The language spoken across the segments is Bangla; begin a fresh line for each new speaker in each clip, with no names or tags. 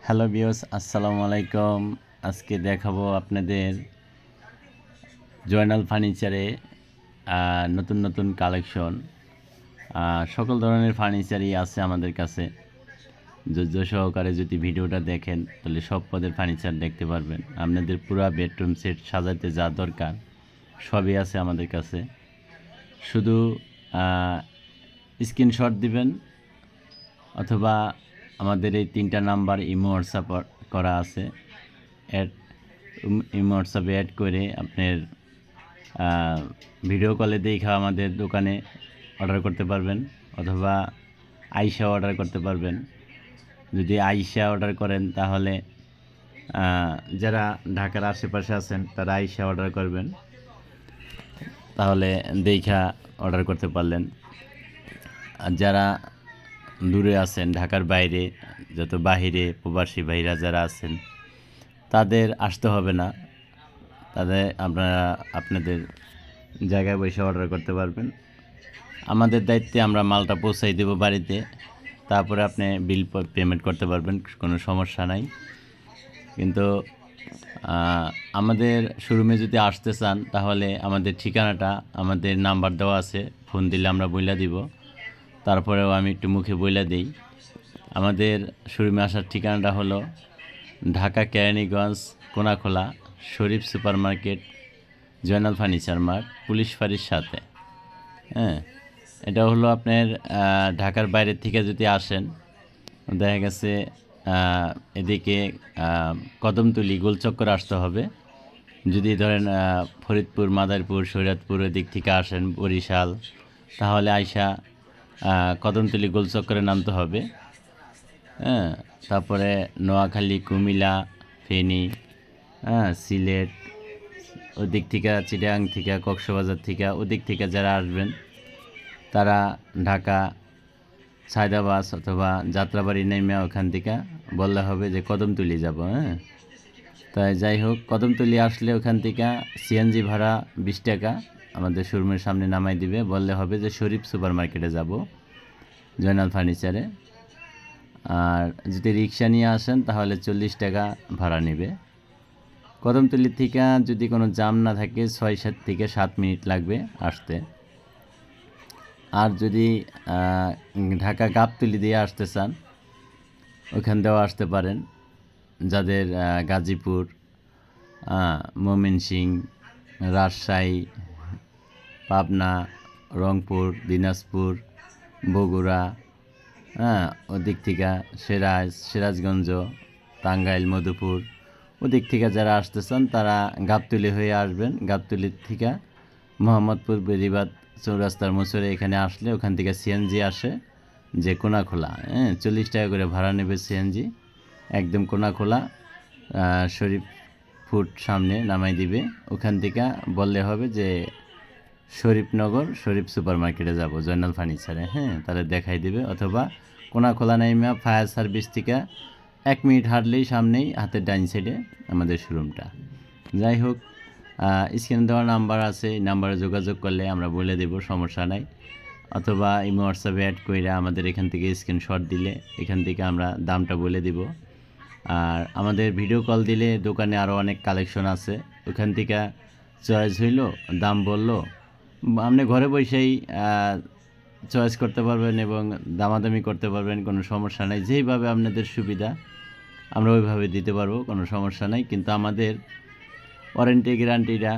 হ্যালো ভিউয়ার্স, আসসালামু আলাইকুম। আজকে দেখাবো আপনাদের জয়নাল ফার্নিচারে নতুন নতুন কালেকশন। সকল ধরনের ফার্নিচারই আছে আমাদের কাছে। ধৈর্য সহকারে যদি ভিডিওটা দেখেন তাহলে সব পদের ফার্নিচার দেখতে পারবেন। আপনাদের পুরো বেডরুম সেট সাজাতে যা দরকার সবই আছে আমাদের কাছে। শুধু স্ক্রিনশট দিবেন অথবা আমাদের এই 3টা নাম্বার ইমো হোয়াটসঅ্যাপ করা আছে। ইমো হোয়াটসঅ্যাপে অ্যাড করে আপনার ভিডিও কলে দেখা আমাদের দোকানে অর্ডার করতে পারবেন অথবা আইসা অর্ডার করতে পারবেন। যদি আইসা অর্ডার করেন তাহলে যারা ঢাকার আশেপাশে আছেন তারা আইসা অর্ডার করবেন, তাহলে দেখা অর্ডার করতে পারলেন। আর যারা দূরে আছেন ঢাকার বাইরে, যত বাহিরে প্রবাসী ভাইরা যারা আছেন তাদের আসতে হবে না, তাদের আপনাদের জায়গায় বসে অর্ডার করতে পারবেন। আমাদের দায়িত্বে আমরা মালটা পৌঁছাই দেব বাড়িতে, তারপরে আপনি বিল পেমেন্ট করতে পারবেন, কোনো সমস্যা নাই। কিন্তু আমাদের শোরুমে যদি আসতে চান তাহলে আমাদের ঠিকানাটা আমাদের নাম্বার দেওয়া আছে, ফোন দিলে আমরা বইলা দিব। তারপরেও আমি একটু মুখে বইলা দিই। আমাদের শোরুমে আসার ঠিকানাটা হলো Dhaka Keraniganj Konakhola Sharif super market, Joynal furniture mart, police ফাঁড়ির সাথে। হ্যাঁ, এটা হলো আপনার ঢাকার বাইরের থেকে যদি আসেন, দেখা গেছে এদিকে কদমতলি গোলচক্কর আসতে হবে। যদি ধরেন ফরিদপুর, মাদারীপুর, শরীয়তপুর দিক থেকে আসেন, বরিশাল, তাহলে আইসা কদমতলি গোলচক্করে নামতে হবে। হ্যাঁ, তারপরে নোয়াখালী, কুমিল্লা, ফেনী, সিলেট, ওদিক থেকে চিটাগাং থেকে, কক্সবাজার থেকে, ওদিক থেকে যারা আসবেন তারা ঢাকা সায়দাবাস অথবা যাত্রাবাড়ি নেমে ওখান থেকে বললে হবে যে কদমতলি যাব। হ্যাঁ, তাই যাই হোক, কদমতলি আসলে ওখান থেকে সিএনজি ভাড়া 20 টাকা আমাদের শোরুমের সামনে নামাই দিবে, বললে হবে যে শরীফ সুপার মার্কেটে যাব, জয়নাল ফার্নিচারে। আর যদি রিক্সা নিয়ে আসেন তাহলে 40 টাকা ভাড়া নেবে। কদমতলি থেকে যদি কোনো জাম না থাকে 6 থেকে 7 মিনিট লাগবে আসতে। আর যদি ঢাকা গাবতলি দিয়ে আসতে চান ওখান দিয়েও আসতে পারেন। যাদের গাজীপুর, ময়মনসিংহ, রাজশাহী, পাবনা, রংপুর, দিনাজপুর, বগুড়া, ওদিক থেকে সিরাজগঞ্জ, টাঙ্গাইল, মধুপুর, ওদিক থেকে যারা আসতে চান তারা গাবতলি হয়ে আসবেন। গাবতলির থেকে মোহাম্মদপুর বেরিবাদ চৌরাস্তার মোচরে এখানে আসলে ওখান থেকে সিএনজি আসে যে কোনাখোলা। 40 টাকা করে ভাড়া নেবে সিএনজি, একদম কোনাখোলা শরীফ ফুড সামনে নামাই দিবে। ওখান থেকে বললে হবে যে শরীফনগর শরীফ সুপার মার্কেটে যাব, জয়নাল ফার্নিচারে। হ্যাঁ, তাহলে দেখাই দেবে। অথবা কোনাখোলা নাইমা ফায়ার সার্ভিস থেকে 1 মিনিট হাঁটলেই সামনেই হাতের ডাইন সাইডে আমাদের শোরুমটা। যাই হোক, স্ক্রিনে দেওয়া নাম্বার আছে, এই নাম্বারে যোগাযোগ করলে আমরা বলে দেব, সমস্যা নাই। অথবা ইমো হোয়াটসঅ্যাপে অ্যাড করে আমাদের এখান থেকে স্ক্রিনশট দিলে এখান থেকে আমরা দামটা বলে দিব। আর আমাদের ভিডিও কল দিলে দোকানে আরও অনেক কালেকশন আছে, ওখান থেকে চয়েস হইল, দাম বললো, আপনি ঘরে বসেই চয়েস করতে পারবেন এবং দামাদামি করতে পারবেন, কোনো সমস্যা নাই। যেইভাবে আপনাদের সুবিধা আমরা ওইভাবে দিতে পারবো, কোনো সমস্যা নাই। কিন্তু আমাদের ওয়ারেন্টি গ্যারান্টিটা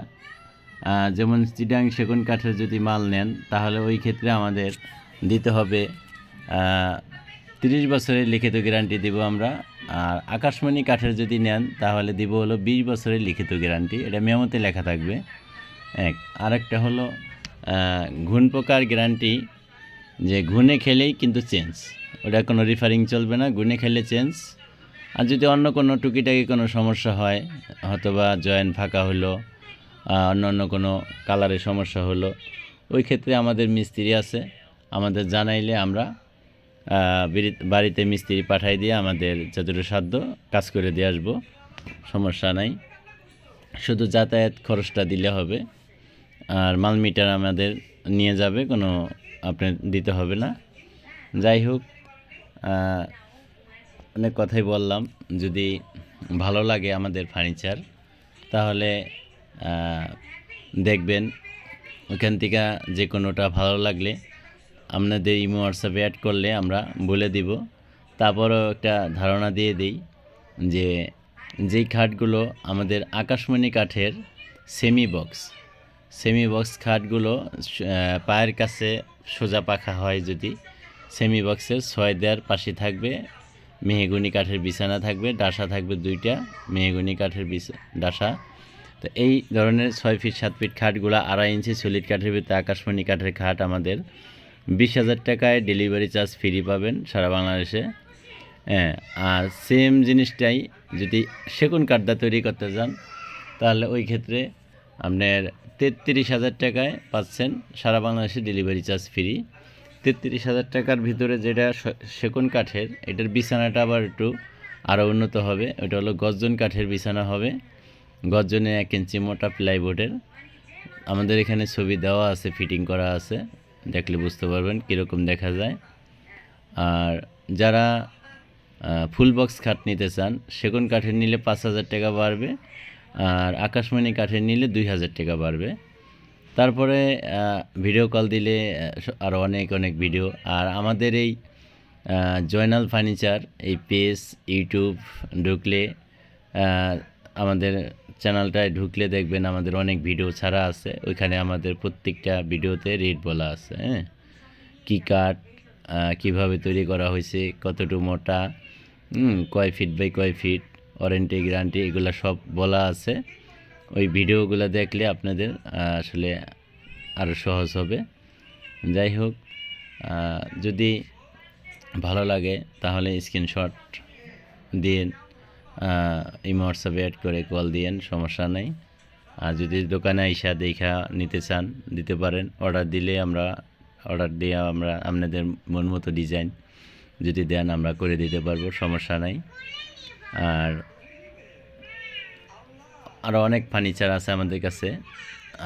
যেমন চিটাং সেগুন কাঠের যদি মাল নেন তাহলে ওই ক্ষেত্রে আমাদের দিতে হবে 30 বছরের লিখিত গ্যারান্টি দিব আমরা। আর আকাশমণি কাঠের যদি নেন তাহলে দিব হলো 20 বছরের লিখিত গ্যারান্টি, এটা মেমোতে লেখা থাকবে। আরেকটা হলো ঘুণ পোকার গ্যারান্টি, যে ঘুণে খেলেই কিন্তু চেঞ্জ, ওটা কোনো রিফারিং চলবে না, ঘুণে খেলে চেঞ্জ। আর যদি অন্য কোনো টুকিটাকি কোনো সমস্যা হয়, হয়তোবা জয়েন্ট ফাঁকা হলো, অন্য কোনো কালারের সমস্যা হলো, ওই ক্ষেত্রে আমাদের মিস্ত্রি আছে, আমাদের জানাইলে আমরা বাড়িতে মিস্ত্রি পাঠাই দিয়ে আমাদের যতটুকু সাধ্য কাজ করে দিয়ে আসবো, সমস্যা নাই। শুধু যাতায়াত খরচটা দিলে হবে, আর মাল মিটার আমাদের নিয়ে যাবে, কোনো আপনার দিতে হবে না। যাই হোক, অনেক কথাই বললাম। যদি ভালো লাগে আমাদের ফার্নিচার তাহলে দেখবেন, ওখান থেকে যে কোনোটা ভালো লাগলে আপনাদের ইমো হোয়াটসঅ্যাপে অ্যাড করলে আমরা বলে দিব। তারপরও একটা ধারণা দিয়ে দিই যে যেই খাটগুলো আমাদের আকাশমণি কাঠের সেমি বক্স খাটগুলো পায়ের কাছে সোজা পাখা হয়, যদি সেমি বক্সের 6 দেয়ার পাশে থাকবে, মেহগনি কাঠের বিছানা থাকবে, ডাসা থাকবে 2টা মেহগনি কাঠের ডাসা। তো এই ধরনের 6 ফিট 7 ফিট খাটগুলো 2.5 ইঞ্চি সলিড কাঠের ভিতরে আকাশমণি কাঠের খাট আমাদের 20,000 টাকায় ডেলিভারি চার্জ ফ্রি পাবেন সারা বাংলাদেশে। হ্যাঁ, আর সেম জিনিসটাই যদি সেগুন কাঠটা তৈরি করতে যান তাহলে ওই ক্ষেত্রে আপনার 33,000 টাকায় পাচ্ছেন সারা বাংলাদেশে ডেলিভারি চার্জ ফ্রি। 33,000 টাকার ভিতরে যেটা সেগুন কাঠের, এটার বিছানাটা আবার একটু আরও উন্নত হবে। ওটা হলো গর্জন কাঠের বিছানা হবে, গর্জনে 1 ইঞ্চি মোটা প্লাইবোর্ডের। আমাদের এখানে ছবি দেওয়া আছে, ফিটিং করা আছে, দেখলে বুঝতে পারবেন কীরকম দেখা যায়। আর যারা ফুল বক্স খাট নিতে চান, সেগুন কাঠের নিলে 5,000 টাকা বাড়বে, আর আকাশমণি কাঠের নিলে 2,000 টাকা বাড়বে। তারপরে ভিডিও কল দিলে আরও অনেক ভিডিও। আর আমাদের এই জয়নাল ফার্নিচার এই পেজ ইউটিউব ঢুকলে, আমাদের চ্যানেলটায় ঢুকলে দেখবেন আমাদের অনেক ভিডিও ছাড়া আছে। ওইখানে আমাদের প্রত্যেকটা ভিডিওতে রেট বলা আছে। হ্যাঁ, কী কাঠ কীভাবে তৈরি করা হয়েছে, কতটুকু মোটা, কয় ফিট বাই কয় ফিট, ওয়ারেন্টি গ্যারান্টি, এগুলো সব বলা আছে। ওই ভিডিওগুলো দেখলে আপনাদের আসলে আরও সহজ হবে। যাই হোক, যদি ভালো লাগে তাহলে স্ক্রিনশট দিন, ইমো হোয়াটসঅ্যাপে অ্যাড করে কল দিয়েন, সমস্যা নেই। আর যদি দোকানে আইসা দেখা নিতে চান দিতে পারেন, অর্ডার দিয়ে আমরা আপনাদের মন মতো ডিজাইন যদি দেন আমরা করে দিতে পারবো, সমস্যা নাই। আর আরও অনেক ফার্নিচার আছে আমাদের কাছে।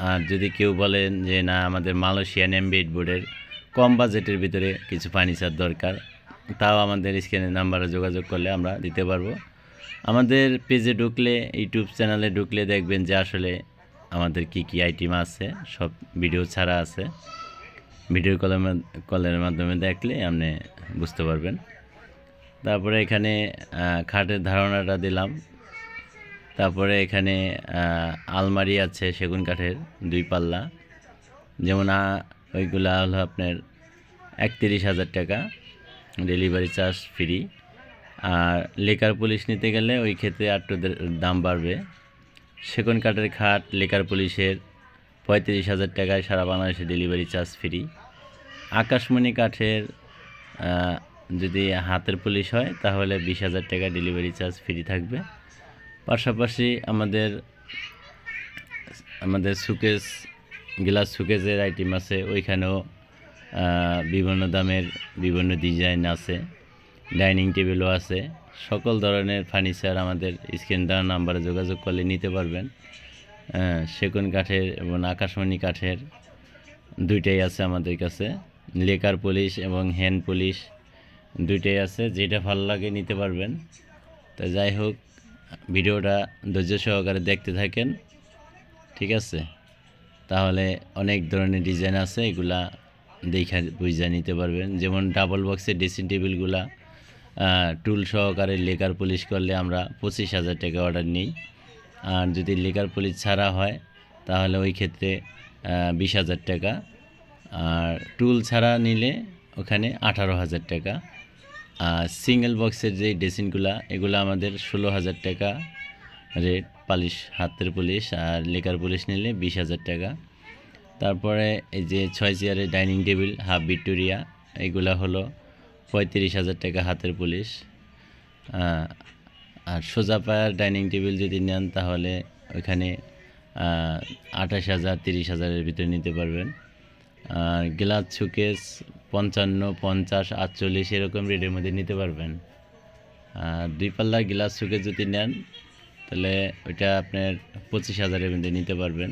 আর যদি কেউ বলেন যে না, আমাদের মালয়েশিয়ান এমবিএড বোর্ডের কম বাজেটের ভিতরে কিছু ফার্নিচার দরকার, তাও আমাদের স্ক্রিনের নাম্বারে যোগাযোগ করলে আমরা দিতে পারবো। আমাদের পেজে ঢুকলে, ইউটিউব চ্যানেলে ঢুকলে দেখবেন যে আসলে আমাদের কি আইটেম আছে, সব ভিডিও ছাড়া আছে। ভিডিও কলের মাধ্যমে দেখলে আপনি বুঝতে পারবেন। তারপরে এখানে খাটের ধারণাটা দিলাম। তারপরে এখানে আলমারি আছে সেগুন কাঠের 2 পাল্লা, যেমন ওইগুলা হলো আপনার 31,000 টাকা, ডেলিভারি চার্জ ফ্রি। আর লেকার পুলিশ নিতে গেলে ওই ক্ষেত্রে একটু দাম বাড়বে। সেগুন কাঠের খাট লেকার পুলিশের 35,000 টাকায় সারা বাংলাদেশে ডেলিভারি চার্জ ফ্রি। আকাশমণি কাঠের যদি হাতের পুলিশ হয় তাহলে 20,000 টাকা ডেলিভারি চার্জ ফ্রি থাকবে। পাশাপাশি আমাদের সুকেস, গ্লাস সুকেসের আইটেম আছে, ওইখানেও বিভিন্ন দামের বিভিন্ন ডিজাইন আছে। ডাইনিং টেবিলও আছে। সকল ধরনের ফার্নিচার আমাদের স্ক্রিন দেওয়া নাম্বারে যোগাযোগ করলে নিতে পারবেন। সেগুন কাঠের এবং আকাশমণি কাঠের 2টাই আছে আমাদের কাছে। লেকার পুলিশ এবং হ্যান্ড পুলিশ 2টাই আছে, যেটা ভালো লাগে নিতে পারবেন। তো যাই হোক, ভিডিওটা ধৈর্য সহকারে দেখতে থাকেন, ঠিক আছে? তাহলে অনেক ধরনের ডিজাইন আছে, এগুলা দেখে বুঝে নিতে পারবেন। যেমন ডাবল বক্সের ড্রেসিং টেবিলগুলা টুল সহকারে লেকার পুলিশ করলে আমরা 25,000 টাকা অর্ডার নিই। আর যদি লেকার পুলিশ ছাড়া হয় তাহলে ওই ক্ষেত্রে 20,000 টাকা। আর টুল ছাড়া নিলে ওখানে 18,000 টাকা। আর সিঙ্গেল বক্সের যে ড্রেসিংগুলা, এগুলো আমাদের 16,000 টাকা রেট, পালিশ হাতের পুলিশ। আর লেকার পুলিশ নিলে 20,000 টাকা। তারপরে এই যে 6 চেয়ারের ডাইনিং টেবিল হাফ ভিক্টোরিয়া, এগুলা হলো 35,000 টাকা হাতের পুলিশ। আর সোজা পায়ার ডাইনিং টেবিল যদি নেন তাহলে ওইখানে 28,000 30,000-এর ভিতরে নিতে পারবেন। আর গ্লাস শোকেস 55, 50, 48 এরকম রেটের মধ্যে নিতে পারবেন। আর 2 পাল্লা গ্লাস শোকেস যদি নেন তাহলে ওইটা আপনার 25,000-এর মধ্যে নিতে পারবেন।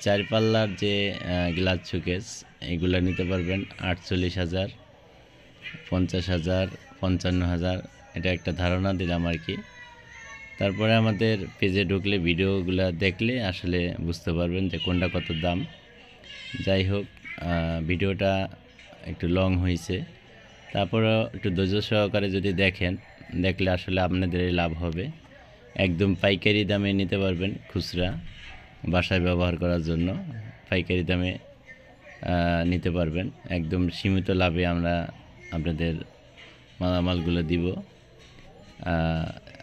4 পাল্লার যে গ্লাস শোকেস, এগুলো নিতে পারবেন 48,000, 50,000, 55,000, এটা একটা ধারণা দিলাম আর কি। তারপরে আমাদের পেজে ঢুকলে ভিডিওগুলো দেখলে আসলে বুঝতে পারবেন যে কোনটা কত দাম। যাই হোক, ভিডিওটা একটু লং হয়েছে, তারপরেও একটু ধৈর্য সহকারে যদি দেখলে আসলে আপনাদেরই লাভ হবে। একদম পাইকারি দামে নিতে পারবেন, খুচরা বাসায় ব্যবহার করার জন্য পাইকারি দামে নিতে পারবেন। একদম সীমিত লাভে আমরা আপনাদের মালামালগুলো দিব।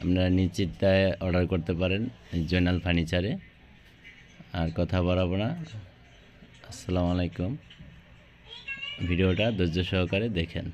আপনারা নিশ্চিন্তায় অর্ডার করতে পারেন জয়নাল ফার্নিচারে। আর কথা বাড়াবো না, আসসালামু আলাইকুম। ভিডিওটা ধৈর্য সহকারে দেখেন।